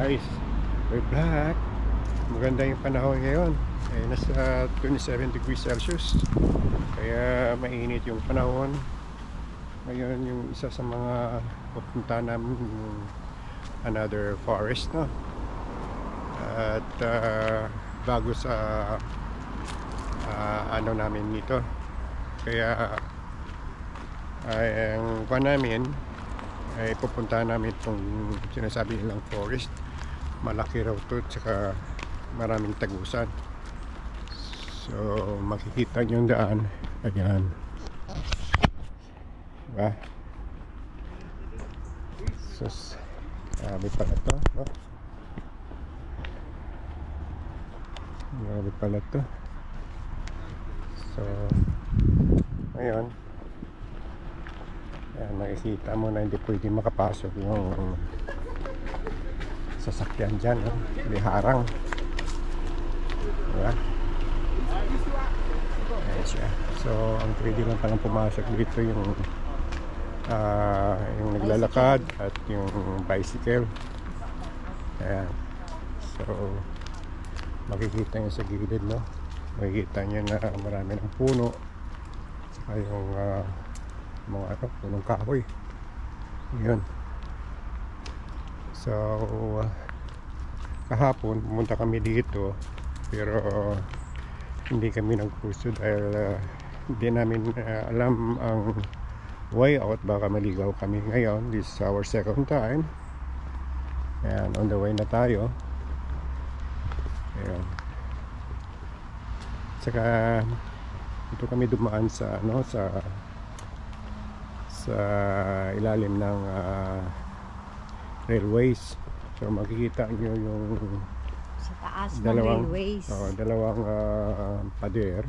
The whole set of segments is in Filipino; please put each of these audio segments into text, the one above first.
Guys, we're back. Maganda yung panahon ngayon. Nasa 27 degrees Celsius. Kaya mainit yung panahon. Ngayon yung isa sa mga pupunta namin yung another forest, no? At bago sa ano namin dito. Kaya ang kuha namin ay pupunta namin itong sinasabi nilang forest. Malaki raw to, tsaka maraming tagusan. So makikita nyo yung daan. Ayan, diba? Sus, grabe pala to, no? Grabe pala to. So ngayon, ayan, makikita mo na hindi pwede makapasok yung sasakyan dyan, no? Hindi harang, diba? Ayan siya. So ang pwede lang palang pumasok dito yung naglalakad at yung bicycle. Ayan. So makikita nyo sa gilid, no? Makikita nyo na marami ng puno, saka yung mga punong kahoy. Yun. So kahapon pumunta kami dito, pero hindi kami nagpuso dahil hindi namin alam ang way out. Baka maligaw kami ngayon. This is our second time, and on the way na tayo. Ayan. Saka ito kami dumaan sa sa ilalim ng railways. So makikita nyo yung sa taas ng railways. Dalawang pader.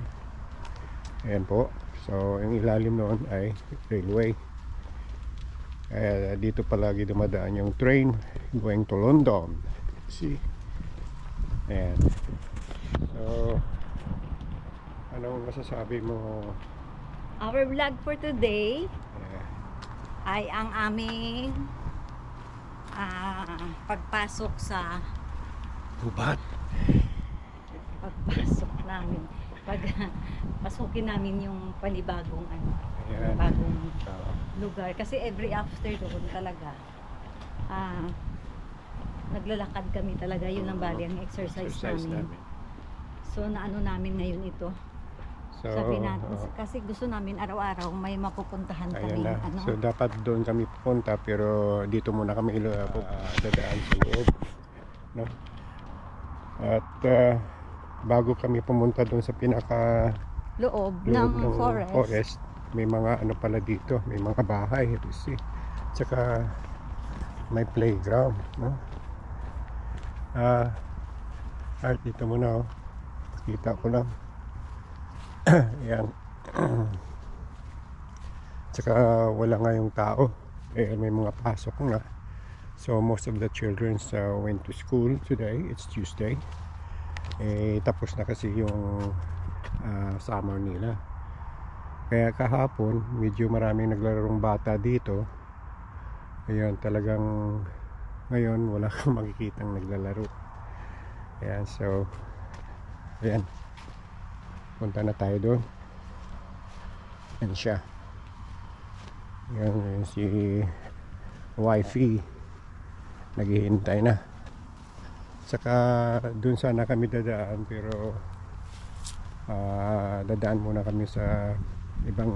Ayan po. So yung ilalim noon ay railway. Dito palagi dumadaan yung train going to London. See? Ayan. So anong masasabi mo? Our vlog for today ay ang aming pagpasok sa gubat. Pagpasok namin, pasukin namin yung panibagong panibagong lugar. Kasi every afternoon talaga naglalakad kami talaga. Yun ang bali ang exercise namin. So naano namin ngayon ito. So, sabi natin, kasi gusto namin araw-araw may mapupuntahan kami. So dapat doon kami pupunta, pero dito muna kami dadaan sa loob, no? At bago kami pumunta doon sa pinaka loob ng forest, may mga ano pala dito, may mga bahay, see? Tsaka may playground, no? At dito muna, oh. Kita ko lang. Ayan. Tsaka wala nga yung tao, may mga pasok nga. So most of the children went to school today. It's Tuesday. Tapos na kasi yung summer nila. Kaya kahapon medyo maraming naglarong bata dito. Ayan, talagang ngayon wala kang makikitang naglalaro. Ayan, so ayan, punta na tayo doon. Yan siya. Yan si wifey naghihintay na. Saka doon sana kami dadaan, pero dadaan muna kami sa ibang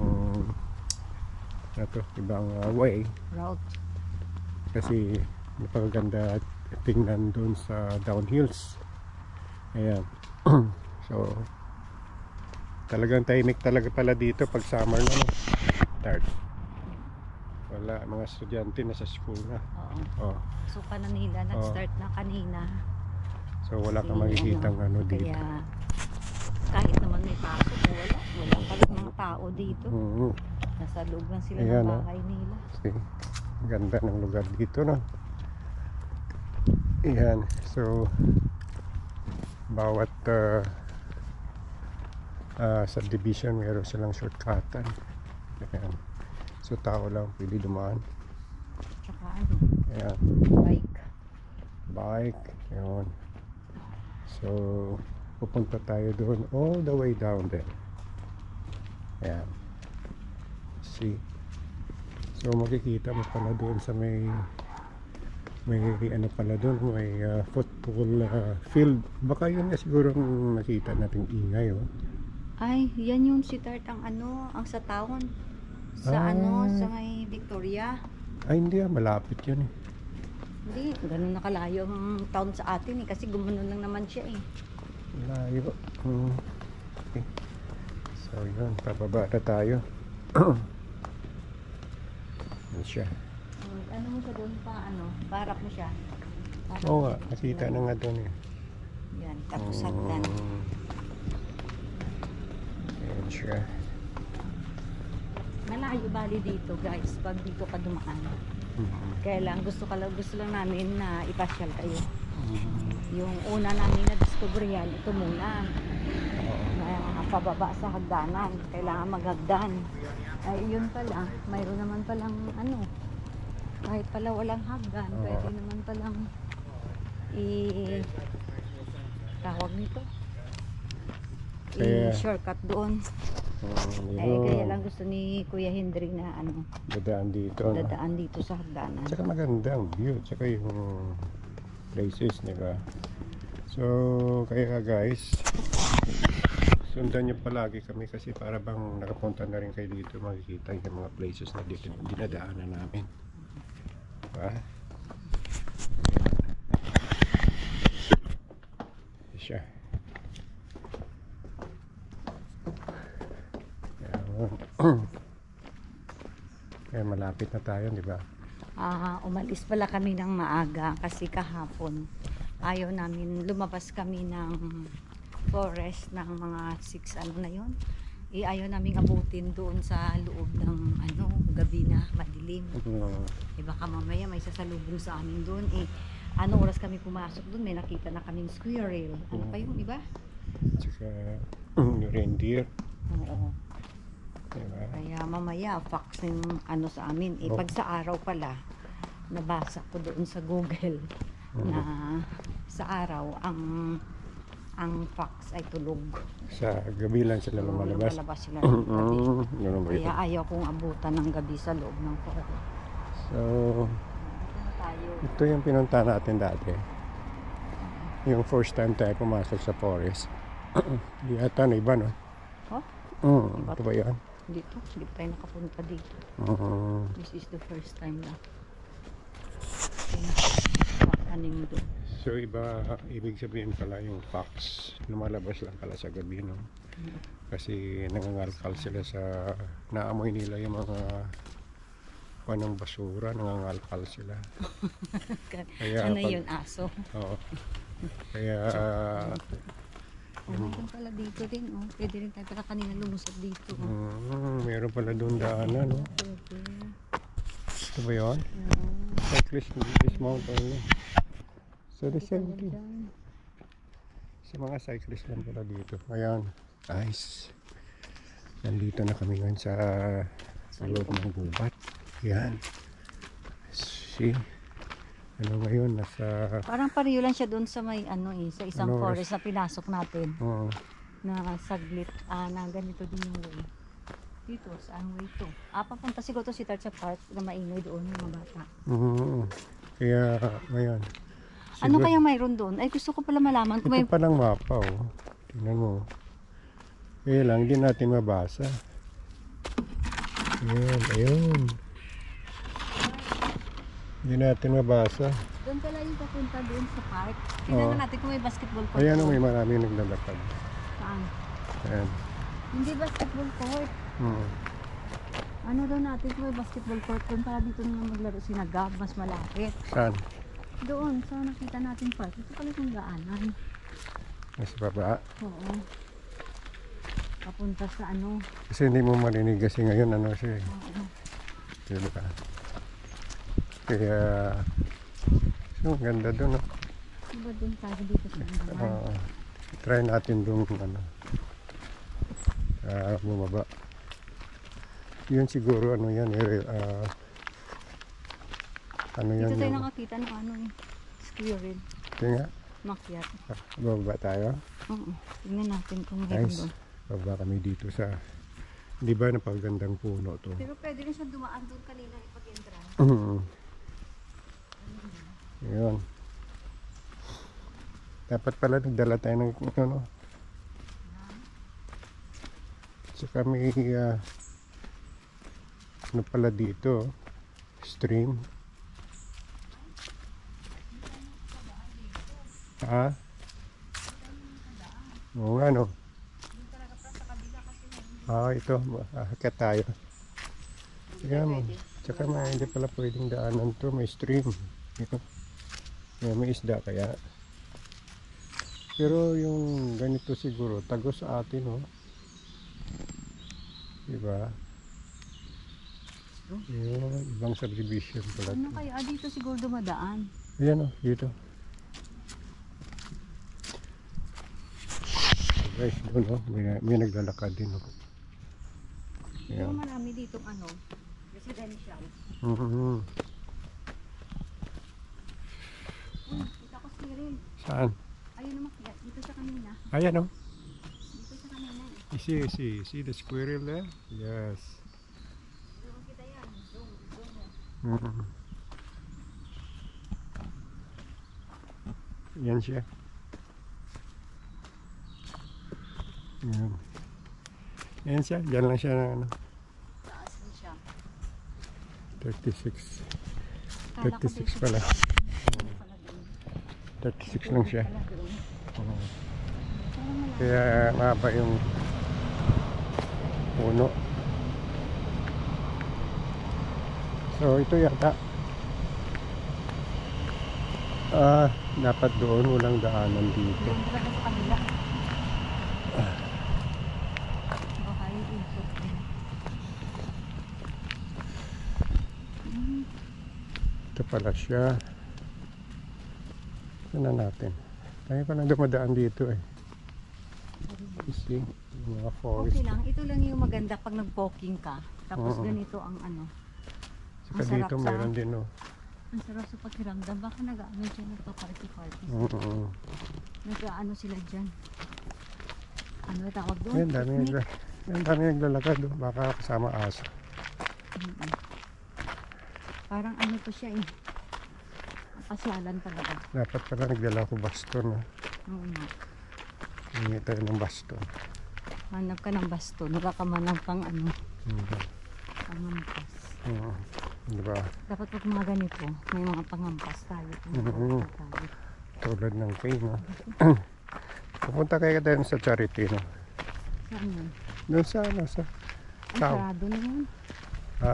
way route, kasi napakaganda tingnan doon sa downhills. Ayan. So talagang tahimik talaga pala dito pag summer na, no? Start. Wala, mga estudyante na sa school na. Oo. So nila nag-start na kanina. So wala kang makikitang dito. Kaya kahit naman may pasok, wala pala mga tao dito. Nasa loob lang sila ng bahay nila. See? Ganda ng lugar dito, no? Ayan. So bawat subdivision meron silang shortcutan. Ayan. So tao lang pwede dumaan. Tsaka Ayan. bike. bike. Yun. So, pupunta tayo doon all the way down there. Ayan. See? So, makikita mo pala doon sa may ano pala doon, may football field. Baka yun na siguro ang nakita nating ingay, oh. Ay, yan yung si Tart ang ano, ang sa town. Sa sa may Victoria. Ay, hindi malapit yun eh. Hindi, ganun nakalayo ang town sa atin eh. Kasi gumanon lang naman siya eh. Layo. Okay. So, yun. Pababa na tayo. Yan siya. Ano mo siya doon pa, barap mo siya. Oo nga, nakita na nga doon eh. Yan, tapos hagdan. Yan siya. Malayo bali dito guys, pag dito ka dumaan. Kaya lang, gusto lang namin na ipasyal kayo. Yung una namin na discover yan, ito muna. Na pababa sa hagdanan. Kailangan maghagdan. Ay, yun pala, mayroon naman palang kahit pala walang hagdan, pwede naman palang tawag nito. I-shortcut doon. Kaya lang gusto ni Kuya Hendry na dadaan dito sa hagdanan. Tsaka maganda ang view, tsaka yung places, diba? So, kaya guys, sundan nyo palagi kami kasi para bang nakapunta na rin kayo dito, makikita yung mga places na dito dinadaanan namin. Diba? Siya. Kaya malapit na tayo, di ba? Umalis pala kami ng maaga kasi kahapon ayaw namin, lumabas kami ng forest ng mga 6 na yon. Ayaw namin abutin doon sa loob ng gabi na madilim. Baka mamaya may sasalubong sa amin doon. Oras kami pumasok doon, may nakita na kaming squirrel. Ano pa yung iba? Tsaka yung reindeer. Oo. Diba? Kaya mamaya fox yung sa amin. Pag sa araw pala, nabasa ko doon sa Google na sa araw ang fox ay tulog. Sa gabi lang sila lumalabas. Lumalabas sila ng gabi. Kaya ayaw kong abutan ng gabi sa loob ng forest. So, ito yung pinunta natin dati. Yung first time tayo pumasok sa forest. Di ata na iba, no? Ito ba yan? Dito, hindi pa tayo nakapunta dito. This is the first time na. Aning doon. So iba, ibig sabihin pala yung fox lumalabas lang pala sa gabi, no? Kasi nangangalkal sila sa naamoy nila yung mga ng basura, nangangalkal sila. Kaya yun, aso? Oo. Kaya meron pala dito din, pwede rin tayo kanina lumusot dito. Meron pala doon daanan, no? Ito ba yun? Cyclist mountain. So the same thing. Sa mga cyclist lang pala dito. Ayan, guys. Nandito na kami ngayon sa loob ng gubat. Ayan. See? Ngayon, nasa... Parang pareho lang siya doon sa may sa isang forest na pinasok natin. Na saglit, na ganito din yung way. Dito, saan way to? Papunta siguro to si Tart sa park na maingay doon yung mga bata. Kaya, ngayon. Ano kaya mayroon doon? Ay, gusto ko pala malaman. Ito pa lang mapa, Tingnan mo. Kaya lang, hindi natin mabasa. Ayun. Hindi natin mabasa. Doon pala yung papunta doon sa park. Tingnan natin kung may basketball court. Ayan, may maraming naglalakad. Saan? Ayan. Hindi basketball court. Ano daw natin kung may basketball court? Doon para dito na maglaro si Nagab, mas malapit. Saan? Doon, sa nakita natin park. Ito pala yung daanan. Nasa baba? Oo. Papunta sa Kasi hindi mo marinig kasi ngayon siya. Oo. Diba? Kaya, so, ganda doon, Diba doon tayo dito sa naman? Try natin doon, bumaba. Yun siguro, yan, dito yan. tayo nakakita ng squirrel. Tingnan nga. Makyat. Bababa tayo. Oo. Tingnan natin kung meron Nice. doon. Bababa kami dito sa, di ba, napagandang puno to. Pero pwede rin siya dumaan doon kanina ipag-entra. Yun. Dapat pala nagdala tayo ng ano. Saka may ano pala dito, stream. Ha? Oo nga no. Ito, aakyat tayo. Tingnan mo. Tsaka hindi pala pwedeng daanan to, may stream. May isda kaya. Pero yung ganito siguro, tago sa atin, oh. Diba? Yun, ibang subdivision pala. Ano kaya? Dito siguro dumadaan. Ayan, oh, dito. Guys, doon, oh, may naglalakad din, oh. Pero Ayan. marami ditong ano, residential. Mhm. Kita ko squirrel. Saan? Ayun na makyat. Dito siya kanina. Ayan, oh. Dito siya kanina eh. See the squirrel there? Yes. Doon kita yan. Zoom. Mhm. Yan siya. Yan. Yan siya. Diyan lang siya na ano. Taas din siya. 36. Kala ko 36 dito. pala. Ano pala doon? 36 lang siya. Pala doon. Oo. Parang malaki. Kaya mahaba yung puno. So ito yata. Dapat doon walang daanan dito. Doon talaga sa kabila. Baka yung ikot din. Ito pala siya. Tignan natin. Tayo pa lang dumadaan dito eh. You see? Yung mga forest. Okay lang. Ito lang yung maganda pag nag-walking ka. Tapos Oo. ganito ang ano. Saka Ang sarap dito sa- meron din oh. Ang sarap sa pakiramdam. Baka nag-ano siya nagpa-party-party. Oo. Nag-ano sila dyan. Ano tawag doon? Ayun, dami naglalakad oh. Baka kasama aso. Mm-mm. Parang ano to siya eh. Pasyalan talaga. Dapat pala nagdala ko baston oh. Oo nga. Hingi tayo ng baston. Hanap ka ng baston. Wala ka man ng pang ano. Pangampas. Oo. Diba? Dapat pag mga ganito, may mga pangampas tayo. Mhm. Tulad ng kay no. Pupunta kayo tayo sa charity no. Saan yun? Doon sa ano sa Ay, Tao. sarado na yun.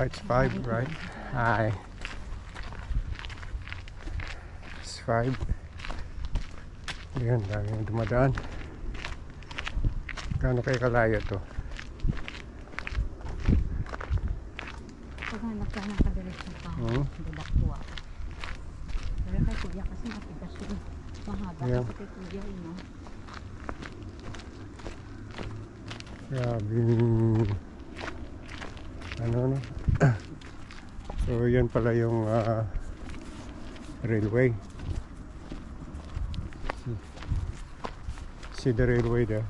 it's 5 right? Hi. It's 5. Ayan, dami yung dumadaan. Gaano kayo kalayo to? Pag hanap ka ng kadiretso pa, dadakwa. Pero kay kuya kasi matigas yun. Mahaba Yeah. kasi kay kuya yun. No? Grabe. Ano no? So yan pala yung railway. See the railway there.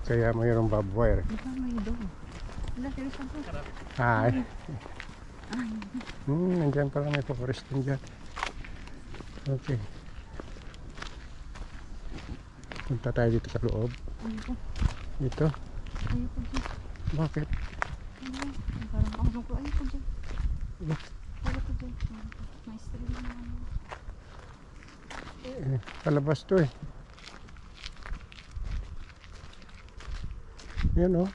Kaya mayroong barbed wire. Di ba may doon? Wala, seryoso po. Hi. Ay, Nandiyan pala may forest din dyan. Okay. Punta tayo dito sa loob. ayoko. Dito. Ayoko dyan. Bakit? Ano? Parang kausong ko. Ayoko dyan. Ayoko dyan. May stream na naman. Palabas to eh. Yan oh.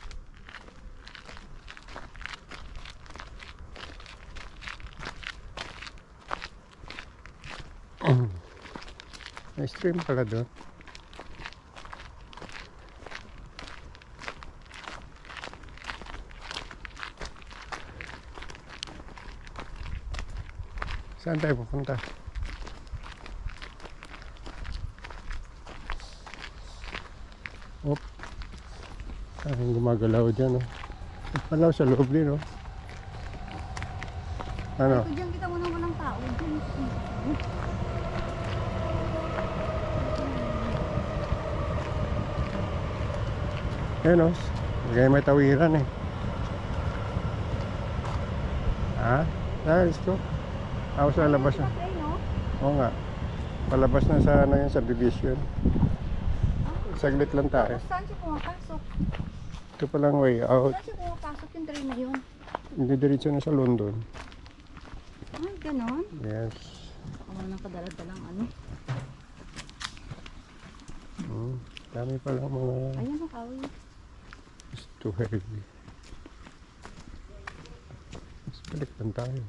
May stream pala doon. Saan tayo pupunta? Op. Parang gumagalaw dyan oh. Palaw sa loob din oh. Ano? Ayoko dyan. Kita mo na walang tao. Dyan. Ayan o. Kaya may tawiran eh. Ha? Let's go. Ako sa labas na. Okay, no? Oo nga. Palabas na sa ano yun, subdivision. Saglit lang tayo. Saan siya pumapasok? Ito palang way out. Saan siya pumapasok yung train na yun? Hindi diretso na sa London. Ay, ganon. Yes. Ako na nang kadala-dalang ano. Dami palang mga... Ayan ang kawi. It's too heavy. Mas balik lang tayo.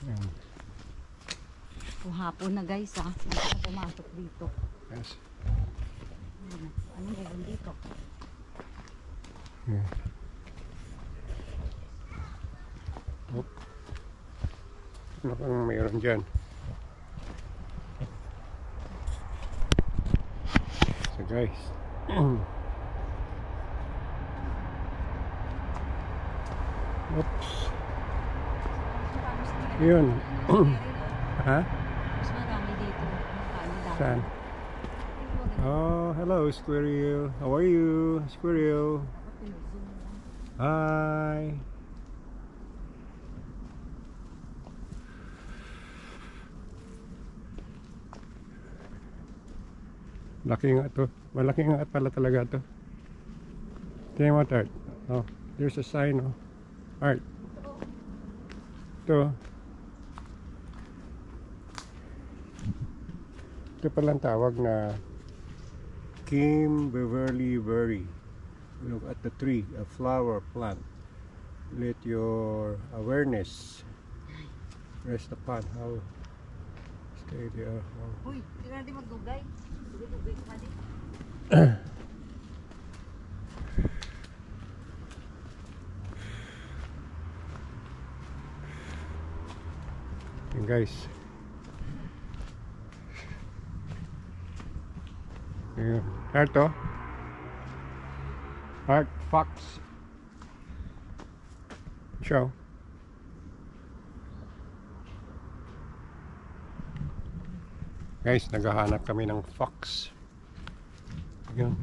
Ayan. Kung hapon na guys ha. Hindi ka pumasok dito. Yes. Ano meron dito? Yeah. Oh. Ano kang mayroon dyan? So guys. Oops. Yun. Ha? Mas marami dito. Magkano dati? Saan? Oh, hello Squirrel. How are you? Squirrel. Hi. Laki nga to. Malaki nga pala talaga to. Tingnan mo, Art. Oh, there's a sign, oh. Art. Ito. Ito palang tawag na Kim Beverly Berry. Look at the tree, a flower plant. Let your awareness rest upon how stay there. How Uy, hindi ka natin magdugay. Dugay ka din. Yun guys. Yun. Heart to. Heart fox. Show. Guys, naghahanap kami ng fox. Yun.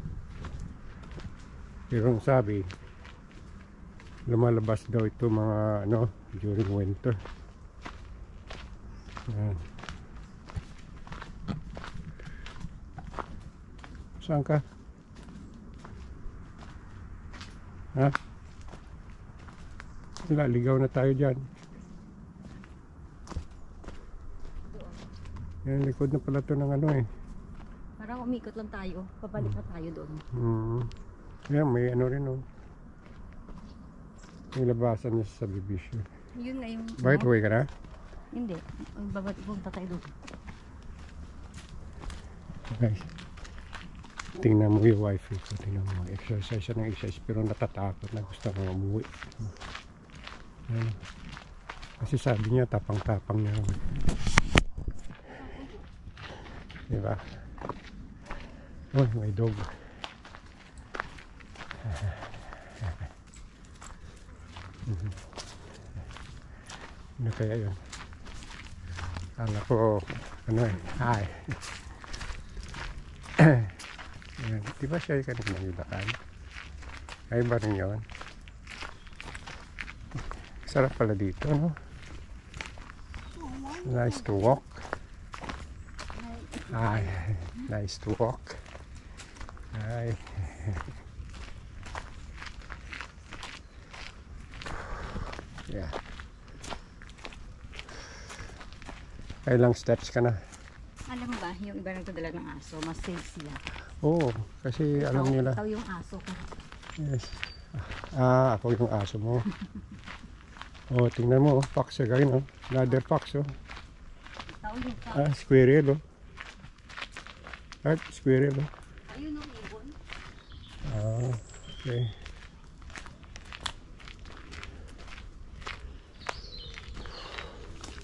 Pero ang sabi, lumalabas daw ito mga ano during winter. Yan. Saan ka? Ha? Wala, ligaw na tayo dyan. Yan, likod na pala ito ng ano eh. Parang umikot lang tayo. Pabalik na tayo doon. Yan, may ano rin oh. May labasan niya sa subdivision. Yun na yung... Bakit uwi ka na? Hindi. Punta tayo doon. Guys, tingnan mo yung wifi ko. Tingnan mo, exercise siya ng exercise pero natatakot na gusto kong umuwi. Yan. Kasi sabi niya tapang-tapang niya. Diba? Uy, may dog. Ano kaya yun? Kala ko, ano eh, hi. Yan. Di ba siya yung kanina nilakan? Ay ba rin yun? Sarap pala dito, no? Nice to walk. Hi. Nice to walk. Hi. Yeah. Ilang steps ka na? Alam mo ba, yung iba nagdadala ng aso, mas safe sila. Oo, kasi alam nila. Ikaw yung aso ko. Yes. Ah, ako yung aso mo. Oh, tingnan mo, fox siya gawin, oh. Another fox, oh. Ikaw yung fox. Ah, squirrel, oh. Art, squirrel, oh. Ayun ang ibon. Ah, okay.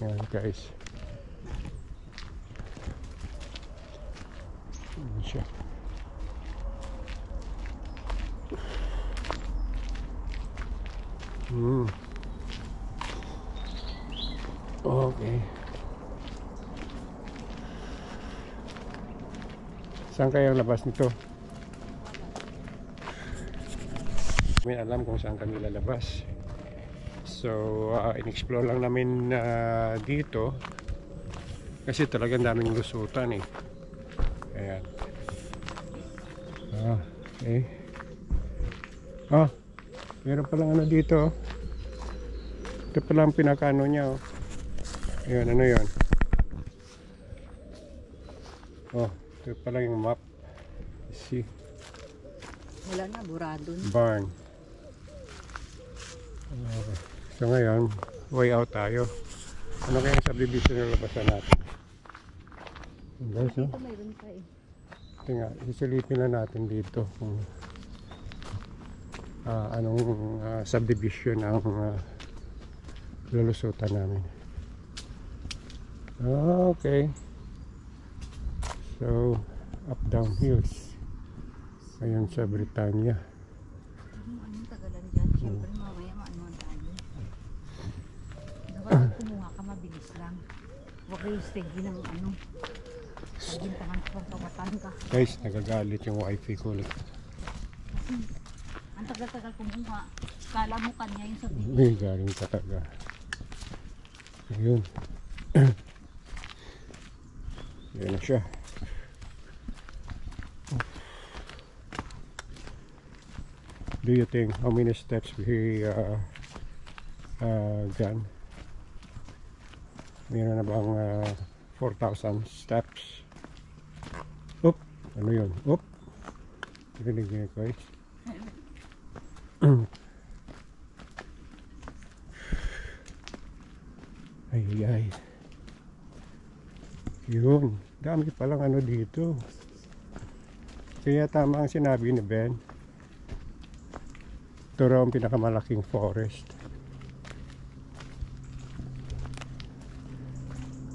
Yan, guys. Ayan siya. Okay. Saan kaya ang labas nito? May alam kung saan kami lalabas. So, in-explore lang namin dito. Kasi talagang daming lusutan eh. Ayan. Okay. Meron palang ano dito. Ito palang pinakano niya. Ayan, ano yun? Ito palang yung map. Let's see. Wala na, burado na. Barn. Okay. So ngayon, way out tayo. Ano kaya yung subdivision na labasan natin? Guys, no? Ito mayroon pa eh. Ito nga, isilipin na natin dito kung anong subdivision ang lulusutan namin. Okay. So, up down hills. Ayun sa Britannia. Anong tagalan dyan? Siyempre mamaya maano tayo. Dapat kumuha ka mabilis lang. Huwag kayo steady ng ano. Steady pangkawatan ka. Guys, nagagalit yung wifi ko ulit. Ang tagal-tagal kumuha. Kala mo kanya yung sabi. May galing talaga. Ayun. Ayan na siya. Do you think how many steps we gone? Meron na bang 4,000 steps? Oop! Ano yun? Oop! Rinig niyo guys. Ay. Yun. Dami palang ano dito. Kaya tama ang sinabi ni Ben. Ito raw ang pinakamalaking forest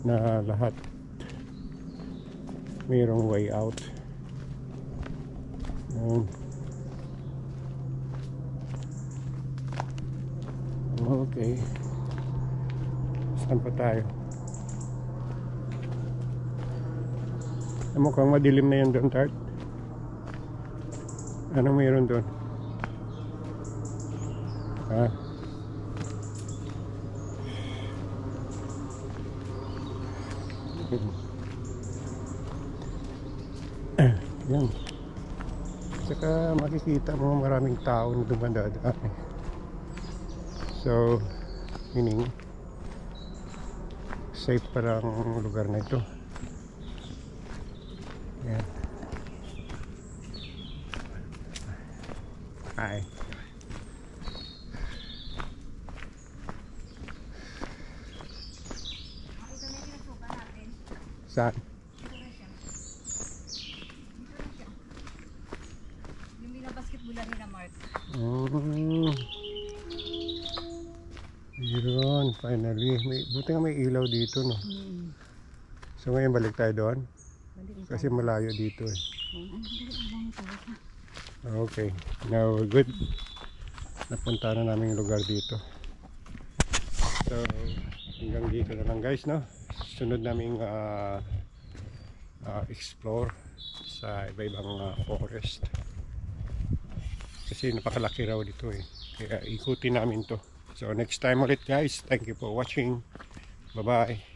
na lahat mayroong way out. Okay, saan pa tayo? Mukhang madilim na yun doon, Tart. Anong mayroon doon? Yan. Saka makikita mo maraming tao na dumadaan. So, meaning safe para ang lugar na ito. Yan. Hi. Saan? Yung binabasketballan nila Mark. Yun, finally. Buti nga may ilaw dito, no? So ngayon balik tayo doon? Kasi malayo dito eh. Okay, now we're good. Napunta na namin yung lugar dito. So, hanggang dito na lang guys, no? Sunod naming explore sa iba-ibang forest. Kasi napakalaki raw dito eh. Kaya ikutin namin to. So next time ulit guys. Thank you for watching. Bye bye.